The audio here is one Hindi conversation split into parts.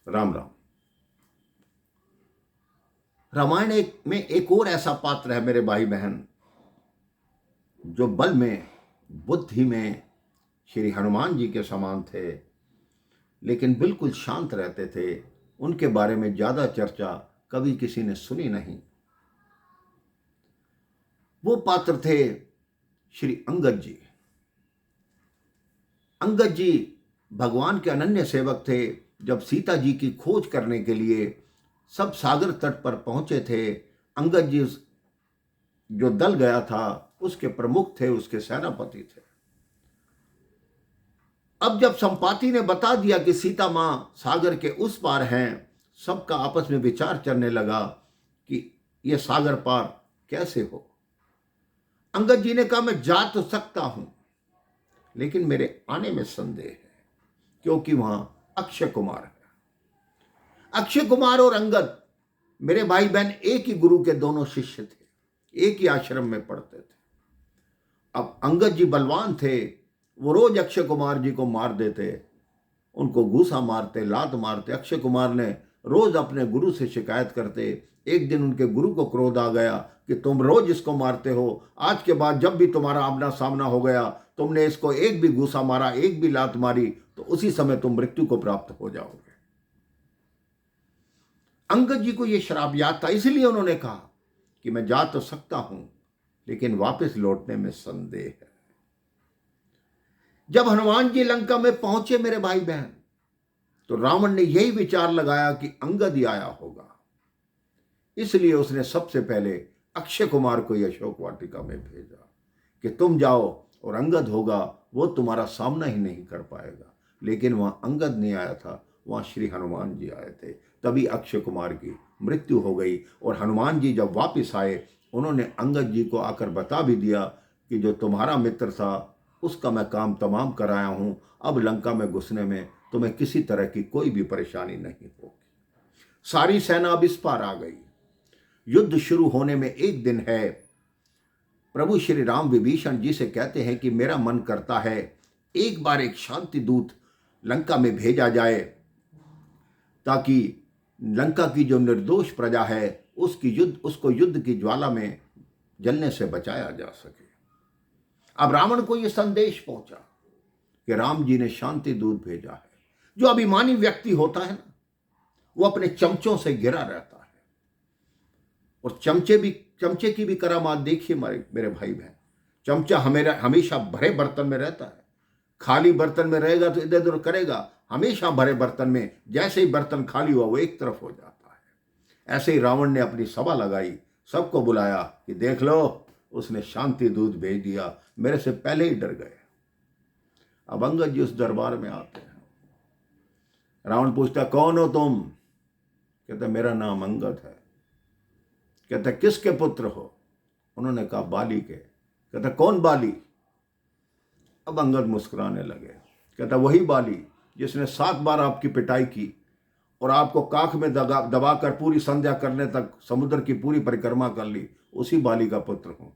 राम राम। रामायण में एक और ऐसा पात्र है मेरे भाई बहन, जो बल में, बुद्धि में श्री हनुमान जी के समान थे, लेकिन बिल्कुल शांत रहते थे। उनके बारे में ज्यादा चर्चा कभी किसी ने सुनी नहीं। वो पात्र थे श्री अंगद जी। अंगद जी भगवान के अनन्य सेवक थे। जब सीता जी की खोज करने के लिए सब सागर तट पर पहुंचे थे, अंगद जी जो दल गया था उसके प्रमुख थे, उसके सेनापति थे। अब जब संपाति ने बता दिया कि सीता मां सागर के उस पार हैं, सबका आपस में विचार चलने लगा कि यह सागर पार कैसे हो। अंगद जी ने कहा, मैं जा तो सकता हूं, लेकिन मेरे आने में संदेह है, क्योंकि वहां अक्षय कुमार है। अक्षय कुमार और अंगद मेरे भाई बहन एक ही गुरु के दोनों शिष्य थे, एक ही आश्रम में पढ़ते थे। अब अंगद जी बलवान थे, वो रोज अक्षय कुमार जी को मार देते, उनको घूसा मारते, लात मारते। अक्षय कुमार ने रोज अपने गुरु से शिकायत करते। एक दिन उनके गुरु को क्रोध आ गया कि तुम रोज इसको मारते हो, आज के बाद जब भी तुम्हारा आमना सामना हो गया, तुमने इसको एक भी घूसा मारा, एक भी लात मारी, तो उसी समय तुम मृत्यु को प्राप्त हो जाओगे। अंगद जी को यह श्राप याद था, इसलिए उन्होंने कहा कि मैं जा तो सकता हूं, लेकिन वापस लौटने में संदेह है। जब हनुमान जी लंका में पहुंचे मेरे भाई बहन, तो रावण ने यही विचार लगाया कि अंगद ही आया होगा। इसलिए उसने सबसे पहले अक्षय कुमार को अशोक वाटिका में भेजा कि तुम जाओ और अंगद होगा, वो तुम्हारा सामना ही नहीं कर पाएगा। लेकिन वहां अंगद नहीं आया था, वहां श्री हनुमान जी आए थे। तभी अक्षय कुमार की मृत्यु हो गई। और हनुमान जी जब वापिस आए, उन्होंने अंगद जी को आकर बता भी दिया कि जो तुम्हारा मित्र था उसका मैं काम तमाम कराया हूं, अब लंका में घुसने में तुम्हें किसी तरह की कोई भी परेशानी नहीं होगी। सारी सेना अब इस पार आ गई। युद्ध शुरू होने में एक दिन है। प्रभु श्री राम विभीषण जी से कहते हैं कि मेरा मन करता है एक बार एक शांति दूत लंका में भेजा जाए, ताकि लंका की जो निर्दोष प्रजा है उसको युद्ध की ज्वाला में जलने से बचाया जा सके। अब रावण को यह संदेश पहुंचा कि राम जी ने शांति दूत भेजा है। जो अभिमानी व्यक्ति होता है ना, वो अपने चमचों से घिरा रहता है। और चमचे की भी करामात देखिए मेरे भाई बहन। चमचा हमेशा भरे बर्तन में रहता है। खाली बर्तन में रहेगा तो इधर उधर करेगा, हमेशा भरे बर्तन में, जैसे ही बर्तन खाली हुआ वो एक तरफ हो जाता है। ऐसे ही रावण ने अपनी सभा लगाई, सबको बुलाया कि देख लो, उसने शांति दूत भेज दिया, मेरे से पहले ही डर गए। अब अंगद जी उस दरबार में आते हैं। रावण पूछता, कौन हो तुम? कहता, मेरा नाम अंगद है। कहता, किसके पुत्र हो? उन्होंने कहा, बाली के। कहता, कौन बाली? अब अंगद मुस्कुराने लगे। कहता, वही बाली जिसने 7 बार आपकी पिटाई की और आपको काख में दबाकर पूरी संध्या करने तक समुद्र की पूरी परिक्रमा कर ली, उसी बाली का पुत्र हूं।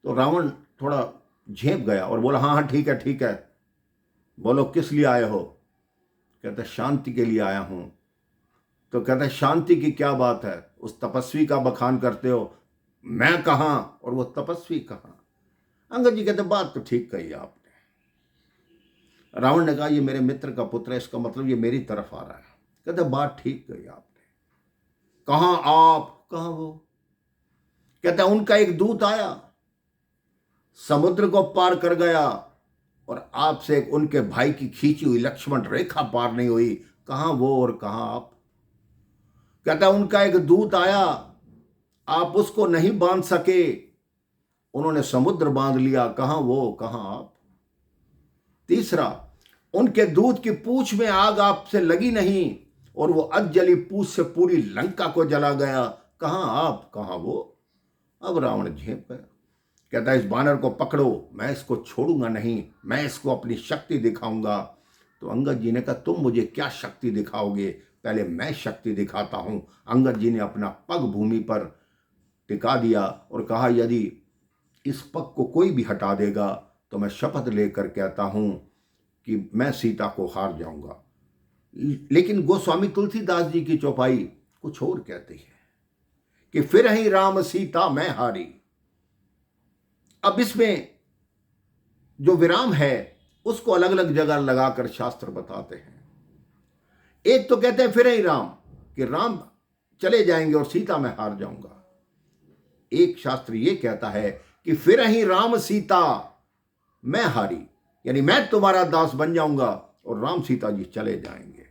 तो रावण थोड़ा झेप गया और बोला, हाँ हाँ ठीक है ठीक है, बोलो किस लिए आए हो? कहता, शांति के लिए आया हूं। तो कहता, शांति की क्या बात है? उस तपस्वी का बखान करते हो, मैं कहां और वो तपस्वी कहां? अंगद जी कहते, बात तो ठीक कही आपने। रावण ने कहा, ये मेरे मित्र का पुत्र है, इसका मतलब ये मेरी तरफ आ रहा है। कहते, बात ठीक कही आपने। कहां आप, कहां वो? कहता, उनका एक दूत आया, समुद्र को पार कर गया, और आपसे एक उनके भाई की खींची हुई लक्ष्मण रेखा पार नहीं हुई। कहां वो और कहां आप? कहता, उनका एक दूत आया, आप उसको नहीं बांध सके, उन्होंने समुद्र बांध लिया। कहां वो, कहां आप? तीसरा, उनके दूत की पूंछ में आग आपसे लगी नहीं, और वो अधजली पूंछ से पूरी लंका को जला गया। कहां आप, कहां वो? अब रावण झेप गया। कहता, इस बानर को पकड़ो, मैं इसको छोड़ूंगा नहीं, मैं इसको अपनी शक्ति दिखाऊंगा। तो अंगद जी ने कहा, तुम मुझे क्या शक्ति दिखाओगे? पहले मैं शक्ति दिखाता हूं। अंगद जी ने अपना पग भूमि पर टिका दिया और कहा, यदि इस पग को कोई भी हटा देगा तो मैं शपथ लेकर कहता हूं कि मैं सीता को हार जाऊंगा। लेकिन गोस्वामी तुलसीदास जी की चौपाई कुछ और कहती है कि फिर ही राम सीता मैं हारी। अब इसमें जो विराम है उसको अलग अलग जगह लगाकर शास्त्र बताते हैं। एक तो कहते हैं फिर ही राम, कि राम चले जाएंगे और सीता मैं हार जाऊंगा। एक शास्त्र ये कहता है कि फिर ही राम सीता मैं हारी, यानी मैं तुम्हारा दास बन जाऊंगा और राम सीता जी चले जाएंगे।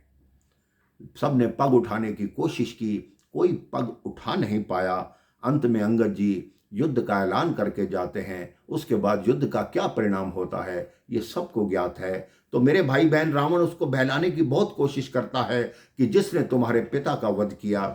सबने पग उठाने की कोशिश की, कोई पग उठा नहीं पाया। अंत में अंगद जी युद्ध का ऐलान करके जाते हैं। उसके बाद युद्ध का क्या परिणाम होता है ये सबको ज्ञात है। तो मेरे भाई बहन, रावण उसको बहलाने की बहुत कोशिश करता है कि जिसने तुम्हारे पिता का वध किया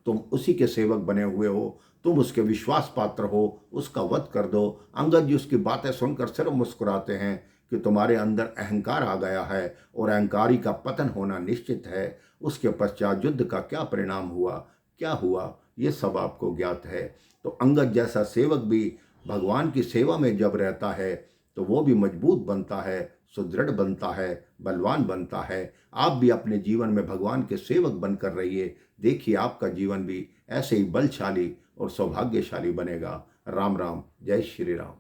तुम उसी के सेवक बने हुए हो, तुम उसके विश्वास पात्र हो, उसका वध कर दो। अंगद जी उसकी बातें सुनकर सिर्फ मुस्कुराते हैं कि तुम्हारे अंदर अहंकार आ गया है और अहंकारी का पतन होना निश्चित है। उसके पश्चात युद्ध का क्या परिणाम हुआ, क्या हुआ, ये सब आपको ज्ञात है। तो अंगद जैसा सेवक भी भगवान की सेवा में जब रहता है तो वो भी मजबूत बनता है, सुदृढ़ बनता है, बलवान बनता है। आप भी अपने जीवन में भगवान के सेवक बनकर रहिए। देखिए आपका जीवन भी ऐसे ही बलशाली और सौभाग्यशाली बनेगा। राम राम, जय श्री राम।